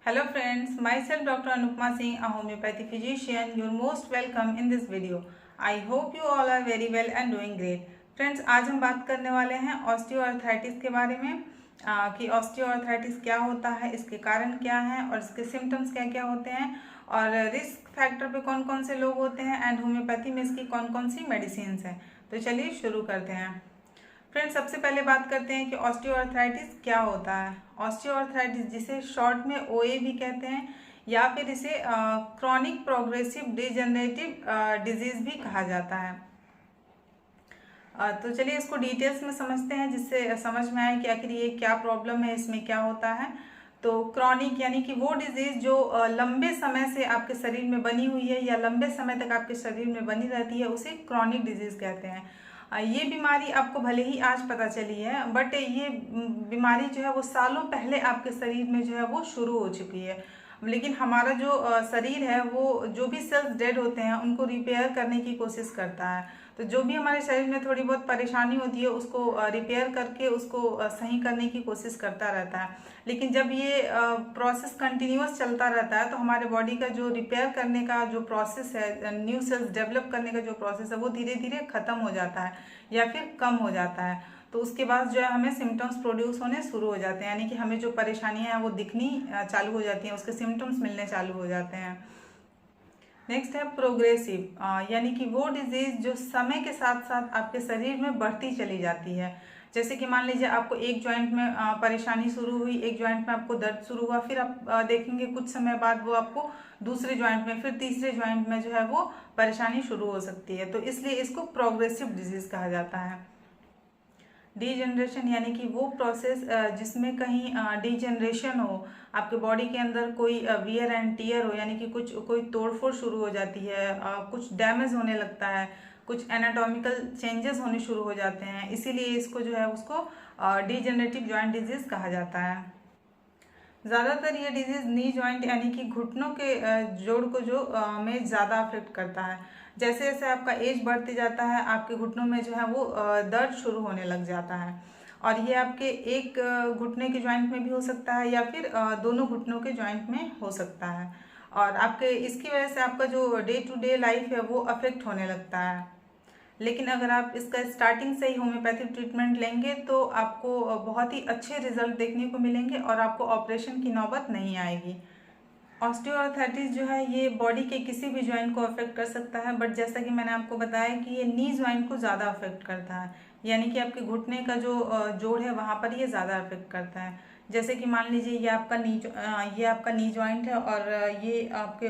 Hello friends, myself Dr. Anupma Singh, a homeopathy physician. You're most welcome in this video. I hope you all are very well and doing great. Friends, आज हम बात करने वाले हैं osteoarthritis के बारे में कि ऑस्टियोआर्थराइटिस क्या होता है, इसके कारण क्या हैं और इसके सिम्टम्स क्या क्या होते हैं और रिस्क फैक्टर पे कौन कौन से लोग होते हैं एंड होम्योपैथी में इसकी कौन कौन सी मेडिसिन हैं। तो चलिए शुरू करते हैं। फ्रेंड्स, सबसे पहले बात करते हैं कि ऑस्टियोआर्थराइटिस क्या होता है। ऑस्टियोआर्थराइटिस, जिसे शॉर्ट में ओए भी कहते हैं या फिर इसे क्रॉनिक प्रोग्रेसिव डिजेनरेटिव डिजीज भी कहा जाता है। तो चलिए इसको डिटेल्स में समझते हैं जिससे समझ में आए कि आखिर ये क्या प्रॉब्लम है, इसमें क्या होता है। तो क्रॉनिक यानी कि वो डिजीज जो लंबे समय से आपके शरीर में बनी हुई है या लंबे समय तक आपके शरीर में बनी रहती है, उसे क्रॉनिक डिजीज कहते हैं। ये बीमारी आपको भले ही आज पता चली है, बट ये बीमारी जो है वो सालों पहले आपके शरीर में जो है वो शुरू हो चुकी है। लेकिन हमारा जो शरीर है वो जो भी सेल्स डेड होते हैं उनको रिपेयर करने की कोशिश करता है। तो जो भी हमारे शरीर में थोड़ी बहुत परेशानी होती है उसको रिपेयर करके उसको सही करने की कोशिश करता रहता है। लेकिन जब ये प्रोसेस कंटिन्यूअस चलता रहता है तो हमारे बॉडी का जो रिपेयर करने का जो प्रोसेस है, न्यू सेल्स डेवलप करने का जो प्रोसेस है, वो धीरे धीरे ख़त्म हो जाता है या फिर कम हो जाता है। तो उसके बाद जो है हमें सिम्टम्स प्रोड्यूस होने शुरू हो जाते हैं, यानी कि हमें जो परेशानियां हैं वो दिखनी चालू हो जाती हैं, उसके सिम्टम्स मिलने चालू हो जाते हैं। नेक्स्ट है प्रोग्रेसिव, यानी कि वो डिजीज जो समय के साथ साथ आपके शरीर में बढ़ती चली जाती है। जैसे कि मान लीजिए आपको एक जॉइंट में परेशानी शुरू हुई, एक जॉइंट में आपको दर्द शुरू हुआ, फिर आप देखेंगे कुछ समय बाद वो आपको दूसरे जॉइंट में, फिर तीसरे जॉइंट में जो है वो परेशानी शुरू हो सकती है। तो इसलिए इसको प्रोग्रेसिव डिजीज कहा जाता है। डीजनरेशन यानी कि वो प्रोसेस जिसमें कहीं डीजनरेशन हो, आपके बॉडी के अंदर कोई वियर एंड टीयर हो, यानी कि कोई तोड़फोड़ शुरू हो जाती है, कुछ डैमेज होने लगता है, कुछ एनाटॉमिकल चेंजेस होने शुरू हो जाते हैं। इसीलिए इसको जो है उसको डीजनरेटिव जॉइंट डिजीज कहा जाता है। ज़्यादातर ये डिजीज़ नी जॉइंट यानी कि घुटनों के जोड़ को जो में ज़्यादा अफेक्ट करता है। जैसे जैसे आपका एज बढ़ते जाता है आपके घुटनों में जो है वो दर्द शुरू होने लग जाता है, और ये आपके एक घुटने के जॉइंट में भी हो सकता है या फिर दोनों घुटनों के जॉइंट में हो सकता है, और आपके इसकी वजह से आपका जो डे टू डे लाइफ है वो अफेक्ट होने लगता है। लेकिन अगर आप इसका स्टार्टिंग से ही होम्योपैथिक ट्रीटमेंट लेंगे तो आपको बहुत ही अच्छे रिजल्ट देखने को मिलेंगे और आपको ऑपरेशन की नौबत नहीं आएगी। ऑस्टियोआर्थराइटिस जो है ये बॉडी के किसी भी जॉइंट को अफेक्ट कर सकता है, बट जैसा कि मैंने आपको बताया कि ये नी जॉइंट को ज़्यादा अफेक्ट करता है, यानी कि आपके घुटने का जो जोड़ है वहाँ पर ये ज़्यादा अफेक्ट करता है। जैसे कि मान लीजिए ये आपका नी जॉइंट है और ये आपके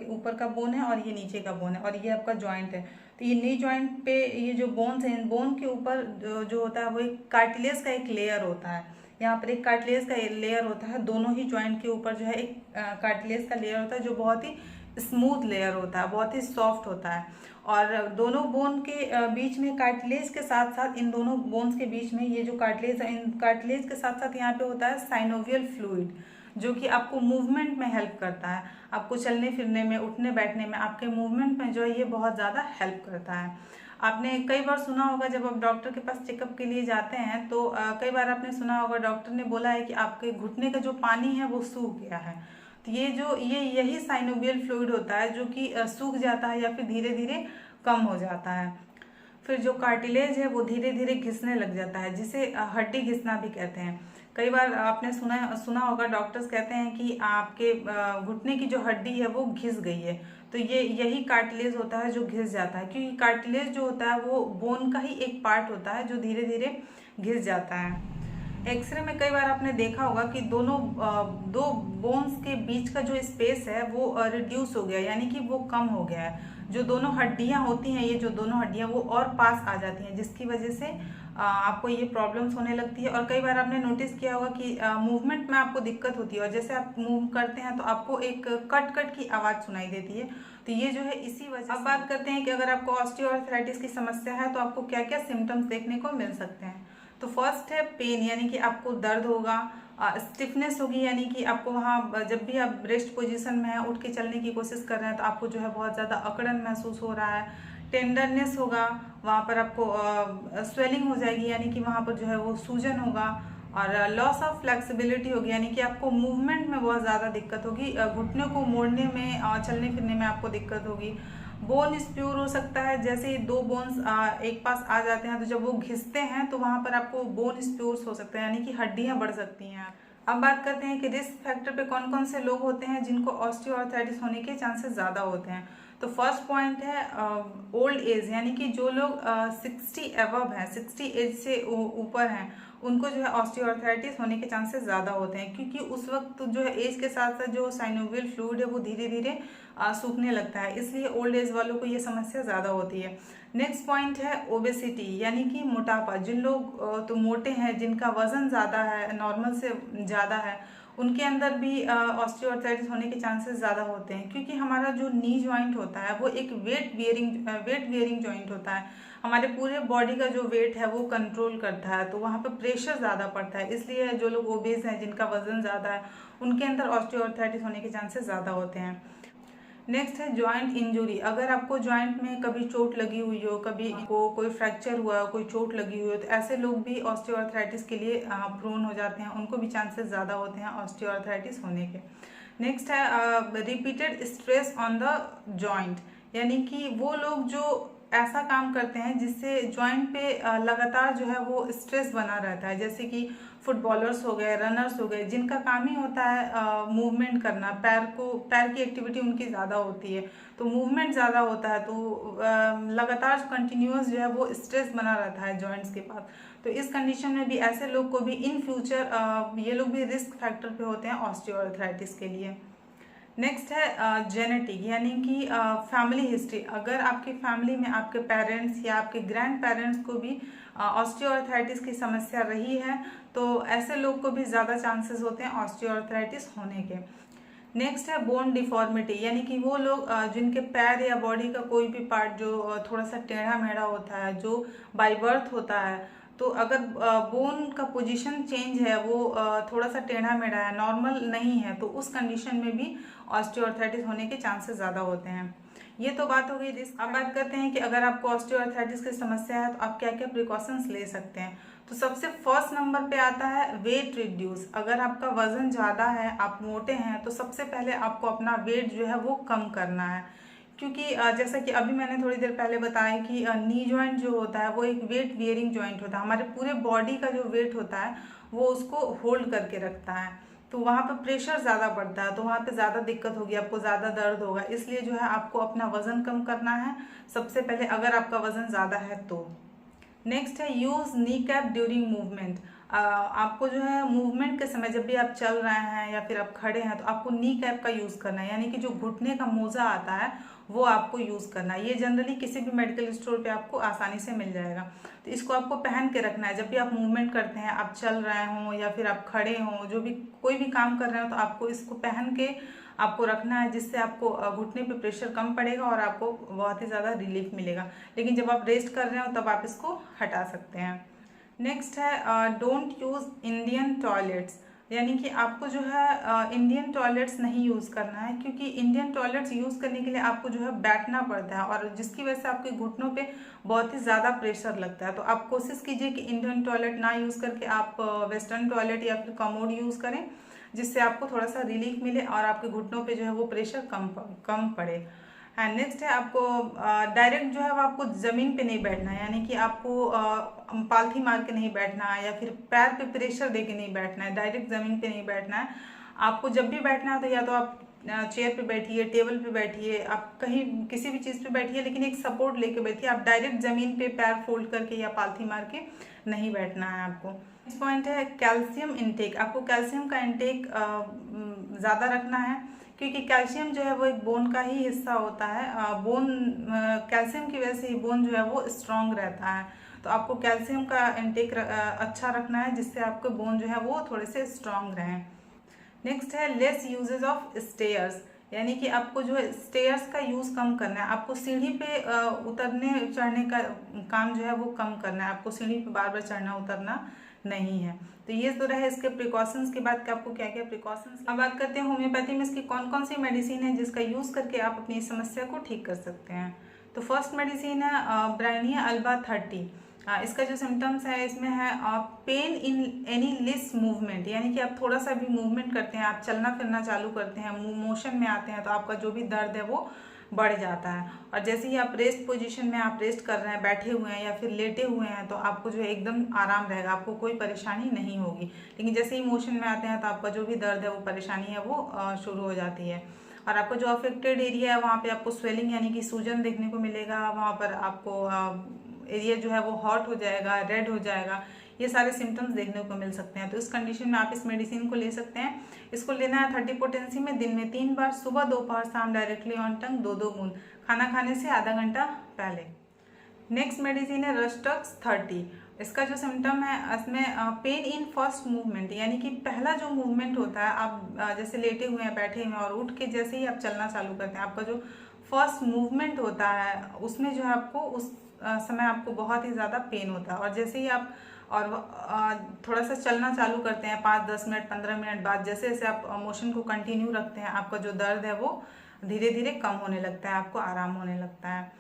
ऊपर का बोन है और ये नीचे का बोन है और ये आपका जॉइंट है। तो ये नी जॉइंट पे ये जो बोन्स हैं, इन बोन के ऊपर जो होता है वो एक कार्टिलेज का एक लेयर होता है। यहाँ पर एक कार्टिलेज का लेयर होता है, दोनों ही जॉइंट के ऊपर जो है एक कार्टिलेज का लेयर होता है जो बहुत ही स्मूथ लेयर होता है, बहुत ही सॉफ्ट होता है। और दोनों बोन के बीच में कार्टिलेज के साथ साथ इन दोनों बोन्स के बीच में ये जो कार्टिलेज है, इन कार्टिलेज के साथ साथ यहाँ पे होता है साइनोवियल फ्लूइड, जो कि आपको मूवमेंट में हेल्प करता है, आपको चलने फिरने में, उठने बैठने में, आपके मूवमेंट में जो है ये बहुत ज़्यादा हेल्प करता है। आपने कई बार सुना होगा जब आप डॉक्टर के पास चेकअप के लिए जाते हैं तो कई बार आपने सुना होगा डॉक्टर ने बोला है कि आपके घुटने का जो पानी है वो सूख गया है। तो यही साइनोवियल फ्लूइड होता है जो कि सूख जाता है या फिर धीरे धीरे कम हो जाता है। फिर जो कार्टिलेज है वो धीरे धीरे घिसने लग जाता है, जिसे हड्डी घिसना भी कहते हैं। कई बार आपने सुना होगा डॉक्टर्स कहते हैं कि आपके घुटने की जो हड्डी है वो घिस गई है, तो यही कार्टिलेज होता है जो घिस जाता है, क्योंकि कार्टिलेज जो होता है वो बोन का ही एक पार्ट होता है जो धीरे धीरे घिस जाता है। एक्सरे में कई बार आपने देखा होगा कि दो बोन्स के बीच का जो स्पेस है वो रिड्यूस हो गया, यानी कि वो कम हो गया है। जो दोनों हड्डियां होती हैं, ये जो दोनों हड्डियां वो और पास आ जाती हैं, जिसकी वजह से आपको ये प्रॉब्लम्स होने लगती है। और कई बार आपने नोटिस किया होगा कि मूवमेंट में आपको दिक्कत होती है, और जैसे आप मूव करते हैं तो आपको एक कट कट की आवाज़ सुनाई देती है। तो ये जो है इसी वजह से। अब बात करते हैं कि अगर आपको ऑस्टियोआर्थराइटिस की समस्या है तो आपको क्या क्या सिम्टम्स देखने को मिल सकते हैं। तो फर्स्ट है पेन, यानी कि आपको दर्द होगा, स्टिफनेस होगी, यानी कि आपको वहाँ जब भी आप रेस्ट पोजीशन में हैं, उठ के चलने की कोशिश कर रहे हैं तो आपको जो है बहुत ज़्यादा अकड़न महसूस हो रहा है। टेंडरनेस होगा, वहाँ पर आपको स्वेलिंग हो जाएगी, यानी कि वहाँ पर जो है वो सूजन होगा, और लॉस ऑफ फ्लेक्सिबिलिटी होगी, यानी कि आपको मूवमेंट में बहुत ज़्यादा दिक्कत होगी, घुटने को मोड़ने में और चलने फिरने में आपको दिक्कत होगी। बोन स्प्यूर हो सकता है, जैसे ही दो बोन्स एक पास आ जाते हैं तो जब वो घिसते हैं तो वहाँ पर आपको बोन स्प्यूर्स हो सकते हैं, यानी कि हड्डियाँ बढ़ सकती हैं। अब बात करते हैं कि रिस्क फैक्टर पे कौन कौन से लोग होते हैं जिनको ऑस्टियोआर्थराइटिस होने के चांसेस ज़्यादा होते हैं। तो फर्स्ट पॉइंट है ओल्ड एज, यानी कि जो लोग 60 एबव हैं, 60 एज से ऊपर हैं, उनको जो है ऑस्टियोआर्थराइटिस होने के चांसेस ज़्यादा होते हैं, क्योंकि उस वक्त जो है एज के साथ साथ जो साइनोवियल फ्लूइड है वो धीरे धीरे सूखने लगता है, इसलिए ओल्ड एज वालों को ये समस्या ज़्यादा होती है। नेक्स्ट पॉइंट है ओबेसिटी, यानी कि मोटापा। जिन लोग तो मोटे हैं, जिनका वजन ज़्यादा है, नॉर्मल से ज़्यादा है, उनके अंदर भी ऑस्टियोआर्थराइटिस होने के चांसेस ज़्यादा होते हैं, क्योंकि हमारा जो नी जॉइंट होता है वो एक वेट बियरिंग जॉइंट होता है। हमारे पूरे बॉडी का जो वेट है वो कंट्रोल करता है, तो वहाँ पर प्रेशर ज़्यादा पड़ता है, इसलिए जो लोग ओबेस हैं, जिनका वजन ज़्यादा है, उनके अंदर ऑस्टियोआर्थराइटिस होने के चांसेस ज़्यादा होते हैं। नेक्स्ट है जॉइंट इंजुरी। अगर आपको जॉइंट में कभी चोट लगी हुई हो, कभी को कोई फ्रैक्चर हुआ, कोई चोट लगी हुई हो, तो ऐसे लोग भी ऑस्टियोआर्थराइटिस के लिए प्रोन हो जाते हैं, उनको भी चांसेस ज़्यादा होते हैं ऑस्टियोआर्थराइटिस होने के। नेक्स्ट है repeated stress on the joint, यानी कि वो लोग जो ऐसा काम करते हैं जिससे जॉइंट पे लगातार जो है वो स्ट्रेस बना रहता है, जैसे कि फुटबॉलर्स हो गए, रनर्स हो गए, जिनका काम ही होता है मूवमेंट करना, पैर की एक्टिविटी उनकी ज़्यादा होती है, तो मूवमेंट ज़्यादा होता है, तो लगातार कंटिन्यूअस जो है वो स्ट्रेस बना रहता है जॉइंट्स के पास। तो इस कंडीशन में भी ऐसे लोग को भी इन फ्यूचर ये लोग भी रिस्क फैक्टर पे होते हैं ऑस्टियोआर्थराइटिस के लिए। नेक्स्ट है जेनेटिक, यानी कि फैमिली हिस्ट्री। अगर आपकी फैमिली में आपके पेरेंट्स या आपके ग्रैंड पेरेंट्स को भी ऑस्टियोआर्थराइटिस की समस्या रही है, तो ऐसे लोग को भी ज़्यादा चांसेस होते हैं ऑस्टियोआर्थराइटिस होने के। नेक्स्ट है बोन डिफॉर्मिटी, यानी कि वो लोग जिनके पैर या बॉडी का कोई भी पार्ट जो थोड़ा सा टेढ़ा मेढ़ा होता है, जो बाय बर्थ होता है, तो अगर बोन का पोजीशन चेंज है, वो थोड़ा सा टेढ़ा मेढ़ा है, नॉर्मल नहीं है, तो उस कंडीशन में भी ऑस्टियोआर्थराइटिस होने के चांसेस ज़्यादा होते हैं। ये तो बात हो गई रिस्क। अब बात करते हैं कि अगर आपको ऑस्टियोआर्थराइटिस की समस्या है तो आप क्या क्या प्रिकॉशंस ले सकते हैं। तो सबसे फर्स्ट नंबर पे आता है वेट रिड्यूस। अगर आपका वजन ज़्यादा है, आप मोटे हैं, तो सबसे पहले आपको अपना वेट जो है वो कम करना है, क्योंकि जैसा कि अभी मैंने थोड़ी देर पहले बताया कि नी जॉइंट जो होता है वो एक वेट बियरिंग जॉइंट होता है, हमारे पूरे बॉडी का जो वेट होता है वो उसको होल्ड करके रखता है, तो वहाँ पे प्रेशर ज़्यादा पड़ता है, तो वहाँ पे ज़्यादा दिक्कत होगी, आपको ज़्यादा दर्द होगा, इसलिए जो है आपको अपना वज़न कम करना है सबसे पहले, अगर आपका वज़न ज़्यादा है तो। नेक्स्ट है use knee cap during movement. आपको जो है मूवमेंट के समय, जब भी आप चल रहे हैं या फिर आप खड़े हैं, तो आपको नी कैप का यूज़ करना है, यानी कि जो घुटने का मोजा आता है वो आपको यूज़ करना है। ये जनरली किसी भी मेडिकल स्टोर पे आपको आसानी से मिल जाएगा, तो इसको आपको पहन के रखना है जब भी आप मूवमेंट करते हैं, आप चल रहे हों या फिर आप खड़े हों, जो भी कोई भी काम कर रहे हो, तो आपको इसको पहन के आपको रखना है, जिससे आपको घुटने पे प्रेशर कम पड़ेगा और आपको बहुत ही ज़्यादा रिलीफ मिलेगा। लेकिन जब आप रेस्ट कर रहे हो तब आप इसको हटा सकते हैं। नेक्स्ट है डोंट यूज़ इंडियन टॉयलेट्स, यानी कि आपको जो है इंडियन टॉयलेट्स नहीं यूज़ करना है, क्योंकि इंडियन टॉयलेट्स यूज़ करने के लिए आपको जो है बैठना पड़ता है, और जिसकी वजह से आपके घुटनों पे बहुत ही ज़्यादा प्रेशर लगता है। तो आप कोशिश कीजिए कि इंडियन टॉयलेट ना यूज़ करके आप वेस्टर्न टॉयलेट या फिर कमोड यूज़ करें, जिससे आपको थोड़ा सा रिलीफ मिले और आपके घुटनों पे जो है वो प्रेशर कम पड़े। एंड नेक्स्ट है आपको डायरेक्ट जो है वो आपको ज़मीन पे नहीं बैठना है, यानी कि आपको पालथी मार के नहीं बैठना है या फिर पैर पे प्रेशर दे के नहीं बैठना है, डायरेक्ट ज़मीन पे नहीं बैठना है। आपको जब भी बैठना है तो या तो आप चेयर पे बैठिए, टेबल पे बैठिए, आप कहीं किसी भी चीज़ पे बैठिए, लेकिन एक सपोर्ट लेके बैठिए। आप डायरेक्ट ज़मीन पे पैर फोल्ड करके या पालथी मार के नहीं बैठना है आपको। नेक्स्ट पॉइंट है कैल्शियम इंटेक। आपको कैल्शियम का इंटेक ज़्यादा रखना है, क्योंकि कैल्शियम जो है वो एक बोन का ही हिस्सा होता है। कैल्शियम की वजह से ही बोन जो है वो स्ट्रांग रहता है, तो आपको कैल्शियम का इंटेक अच्छा रखना है, जिससे आपके बोन जो है वो थोड़े से स्ट्रांग रहें। नेक्स्ट है लेस यूजेज ऑफ स्टेयर्स, यानी कि आपको जो है स्टेयर्स का यूज़ कम करना है। आपको सीढ़ी पे उतरने चढ़ने का काम जो है वो कम करना है, आपको सीढ़ी पे बार बार चढ़ना उतरना नहीं है। तो ये तो रहे इसके प्रिकॉशंस की बात कि आपको क्या क्या प्रिकॉशंस। अब बात करते हैं होम्योपैथी में इसकी कौन कौन सी मेडिसिन है जिसका यूज़ करके आप अपनी समस्या को ठीक कर सकते हैं। तो फर्स्ट मेडिसिन है ब्रायनिया अल्बा 30। इसका जो सिम्टम्स है इसमें है pain in any less movement, यानी कि आप थोड़ा सा भी मूवमेंट करते हैं, आप चलना फिरना चालू करते हैं, मोशन में आते हैं तो आपका जो भी दर्द है वो बढ़ जाता है। और जैसे ही आप रेस्ट पोजीशन में आप रेस्ट कर रहे हैं, बैठे हुए हैं या फिर लेटे हुए हैं, तो आपको जो है एकदम आराम रहेगा, आपको कोई परेशानी नहीं होगी। लेकिन जैसे ही मोशन में आते हैं तो आपका जो भी दर्द है वो परेशानी है वो शुरू हो जाती है। और आपको जो अफेक्टेड एरिया है वहाँ पे आपको स्वेलिंग यानी कि सूजन देखने को मिलेगा, वहाँ पर आपको एरिया जो है वो हॉट हो जाएगा, रेड हो जाएगा, ये सारे सिम्टम्स देखने को मिल सकते हैं। तो इस कंडीशन में आप इस मेडिसिन को ले सकते हैं। इसको लेना है 30 पोटेंसी में, दिन में 3 बार, सुबह दोपहर शाम, डायरेक्टली ऑन टंग 2-2 बूंद, खाना खाने से आधा घंटा पहले। नेक्स्ट मेडिसिन है रस्टक्स 30। इसका जो सिम्टम है इसमें पेन इन फर्स्ट मूवमेंट, यानी कि पहला जो मूवमेंट होता है, आप जैसे लेटे हुए हैं, बैठे हुए हैं और उठ के जैसे ही आप चलना चालू करते हैं, आपका जो फर्स्ट मूवमेंट होता है उसमें जो है आपको उस समय आपको बहुत ही ज़्यादा पेन होता है। और जैसे ही आप थोड़ा सा चलना चालू करते हैं 5-10 मिनट 15 मिनट बाद, जैसे जैसे आप मोशन को कंटिन्यू रखते हैं, आपका जो दर्द है वो धीरे धीरे कम होने लगता है, आपको आराम होने लगता है।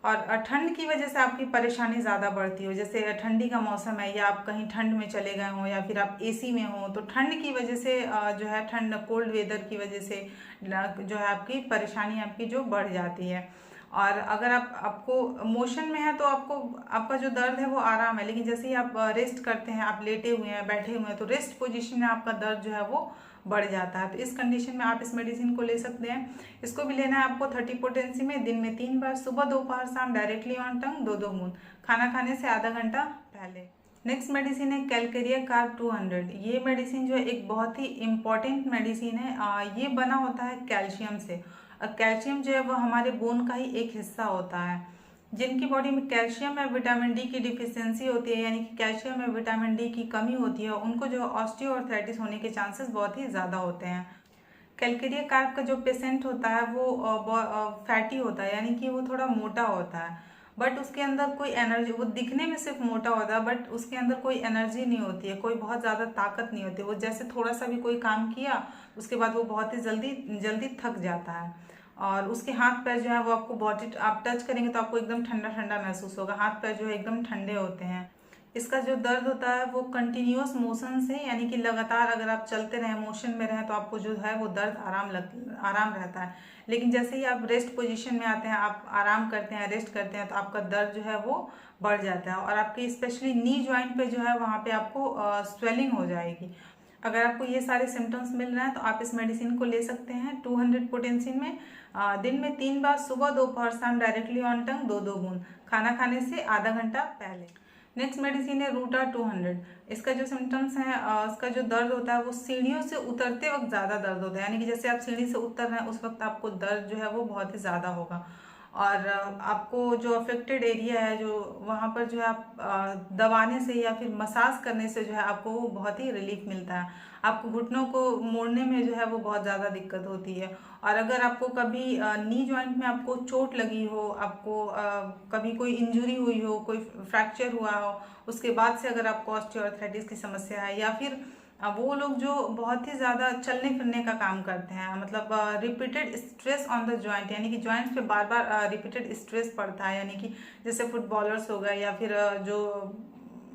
और ठंड की वजह से आपकी परेशानी ज़्यादा बढ़ती हो, जैसे ठंडी का मौसम है या आप कहीं ठंड में चले गए हों या फिर आप एसी में हो, तो ठंड की वजह से जो है ठंड कोल्ड वेदर की वजह से जो है आपकी परेशानी आपकी जो बढ़ जाती है। और अगर आपको मोशन में है तो आपका जो दर्द है वो आराम है, लेकिन जैसे ही आप रेस्ट करते हैं, आप लेटे हुए हैं, बैठे हुए हैं, तो रेस्ट पोजीशन में आपका दर्द जो है वो बढ़ जाता है। तो इस कंडीशन में आप इस मेडिसिन को ले सकते हैं। इसको भी लेना है आपको 30 पोटेंसी में, दिन में 3 बार, सुबह दोपहर शाम, डायरेक्टली ऑन टंग 2-2 बूंद, खाना खाने से आधा घंटा पहले। नेक्स्ट मेडिसिन है कैलकेरिया कार्ब 200। ये मेडिसिन जो है एक बहुत ही इम्पॉर्टेंट मेडिसिन है। ये बना होता है कैल्शियम से। कैल्शियम जो है वो हमारे बोन का ही एक हिस्सा होता है। जिनकी बॉडी में कैल्शियम या विटामिन डी की डिफिशियंसी होती है, यानी कि कैल्शियम या विटामिन डी की कमी होती है, उनको जो ऑस्टियोआर्थराइटिस होने के चांसेस बहुत ही ज़्यादा होते हैं। कैलकेरिया कार्ब का जो पेशेंट होता है वो फैटी होता है, यानी कि वो थोड़ा मोटा होता है, बट उसके अंदर कोई एनर्जी, वो दिखने में सिर्फ मोटा होता है बट उसके अंदर कोई एनर्जी नहीं होती है, कोई बहुत ज़्यादा ताकत नहीं होती। वो जैसे थोड़ा सा भी कोई काम किया उसके बाद वो बहुत ही जल्दी थक जाता है। और उसके हाथ पैर जो है वो आपको बॉडी, आप टच करेंगे तो आपको एकदम ठंडा ठंडा महसूस होगा, हाथ पैर जो है एकदम ठंडे होते हैं। इसका जो दर्द होता है वो कंटिन्यूअस मोशन से, यानी कि लगातार अगर आप चलते रहें, मोशन में रहें, तो आपको जो है वो दर्द आराम रहता है। लेकिन जैसे ही आप रेस्ट पोजीशन में आते हैं, आप आराम करते हैं, रेस्ट करते हैं, तो आपका दर्द जो है वो बढ़ जाता है। और आपके स्पेशली नी जॉइंट पे जो है वहाँ पे आपको स्वेलिंग हो जाएगी। अगर आपको ये सारे सिम्टम्स मिल रहे हैं तो आप इस मेडिसिन को ले सकते हैं 200 पोटेंसिन में, दिन में 3 बार, सुबह दोपहर शाम, डायरेक्टली ऑन टंग 2-2 बूंद, खाना खाने से आधा घंटा पहले। नेक्स्ट मेडिसिन है रूटा 200। इसका जो सिम्टम्स है, इसका जो दर्द होता है वो सीढ़ियों से उतरते वक्त ज़्यादा दर्द होता है, यानी कि जैसे आप सीढ़ी से उतर रहे हैं उस वक्त आपको दर्द जो है वो बहुत ही ज़्यादा होगा। और आपको जो अफेक्टेड एरिया है, जो वहाँ पर जो है आप दबाने से या फिर मसाज करने से जो है आपको वो बहुत ही रिलीफ मिलता है। आपको घुटनों को मोड़ने में जो है वो बहुत ज़्यादा दिक्कत होती है। और अगर आपको कभी नी जॉइंट में आपको चोट लगी हो, आपको कभी कोई इंजरी हुई हो, कोई फ्रैक्चर हुआ हो, उसके बाद से अगर आपको ऑस्टियोआर्थराइटिस की समस्या है, या फिर वो लोग जो बहुत ही ज़्यादा चलने फिरने का काम करते हैं, मतलब repeated stress on the joint, यानी कि जॉइंट्स पे बार बार रिपीटेड स्ट्रेस पड़ता है, यानी कि जैसे फुटबॉलर्स हो गए या फिर जो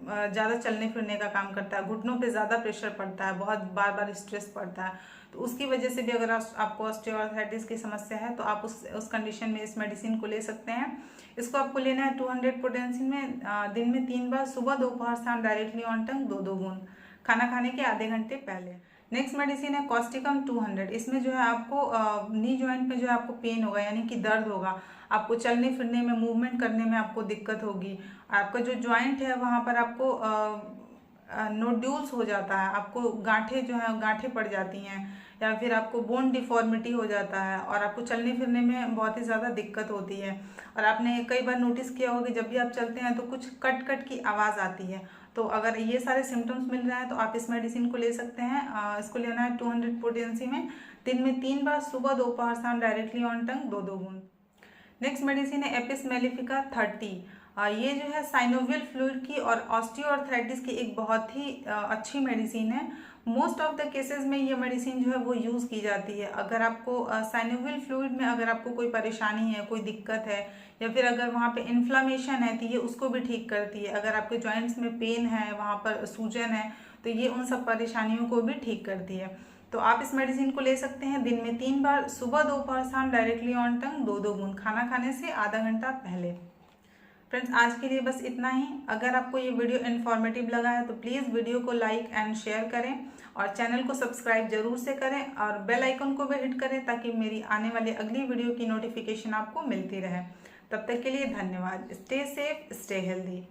ज़्यादा चलने फिरने का काम करता है, घुटनों पे ज़्यादा प्रेशर पड़ता है, बहुत बार बार स्ट्रेस पड़ता है, तो उसकी वजह से भी अगर आपको ऑस्टियोआर्थराइटिस की समस्या है तो आप उस कंडीशन में इस मेडिसिन को ले सकते हैं। इसको आपको लेना है 200 पोटेंसिन में, दिन में 3 बार, सुबह दोपहर शाम, डायरेक्टली ऑन टंग 2-2 बूंद, खाना खाने के आधे घंटे पहले। नेक्स्ट मेडिसिन है कॉस्टिकम 200। इसमें जो है आपको नी जॉइंट में जो है आपको पेन होगा, यानी कि दर्द होगा, आपको चलने फिरने में, मूवमेंट करने में आपको दिक्कत होगी, आपका जो जॉइंट है वहाँ पर आपको नोड्यूल्स हो जाता है, आपको गांठें जो है गांठें पड़ जाती हैं, या फिर आपको बोन डिफॉर्मिटी हो जाता है, और आपको चलने फिरने में बहुत ही ज़्यादा दिक्कत होती है। और आपने कई बार नोटिस किया होगा कि जब भी आप चलते हैं तो कुछ कट कट की आवाज़ आती है। तो अगर ये सारे सिम्टम्स मिल रहे हैं तो आप इस मेडिसिन को ले सकते हैं। इसको लेना है 200 पोटेंसी में, दिन में 3 बार, सुबह दोपहर शाम, डायरेक्टली ऑन टंग 2-2 बूंद। नेक्स्ट मेडिसिन है एपिस मेलिफिका 30। ये जो है साइनोवियल फ्लूइड की और ऑस्टियोआर्थराइटिस की एक बहुत ही अच्छी मेडिसिन है। मोस्ट ऑफ द केसेस में ये मेडिसिन जो है वो यूज़ की जाती है। अगर आपको साइनोवियल फ्लूइड में अगर आपको कोई परेशानी है, कोई दिक्कत है, या फिर अगर वहाँ पे इन्फ्लामेशन है तो ये उसको भी ठीक करती है। अगर आपके जॉइंट्स में पेन है, वहाँ पर सूजन है, तो ये उन सब परेशानियों को भी ठीक करती है। तो आप इस मेडिसिन को ले सकते हैं दिन में 3 बार, सुबह, दोपहर, शाम, डायरेक्टली ऑन टंग 2-2 बूंद खाना खाने से आधा घंटा पहले। फ्रेंड्स, आज के लिए बस इतना ही। अगर आपको ये वीडियो इन्फॉर्मेटिव लगा है तो प्लीज़ वीडियो को लाइक एंड शेयर करें और चैनल को सब्सक्राइब जरूर से करें और बेल आइकन को भी हिट करें ताकि मेरी आने वाली अगली वीडियो की नोटिफिकेशन आपको मिलती रहे। तब तक के लिए धन्यवाद। Stay safe, stay healthy.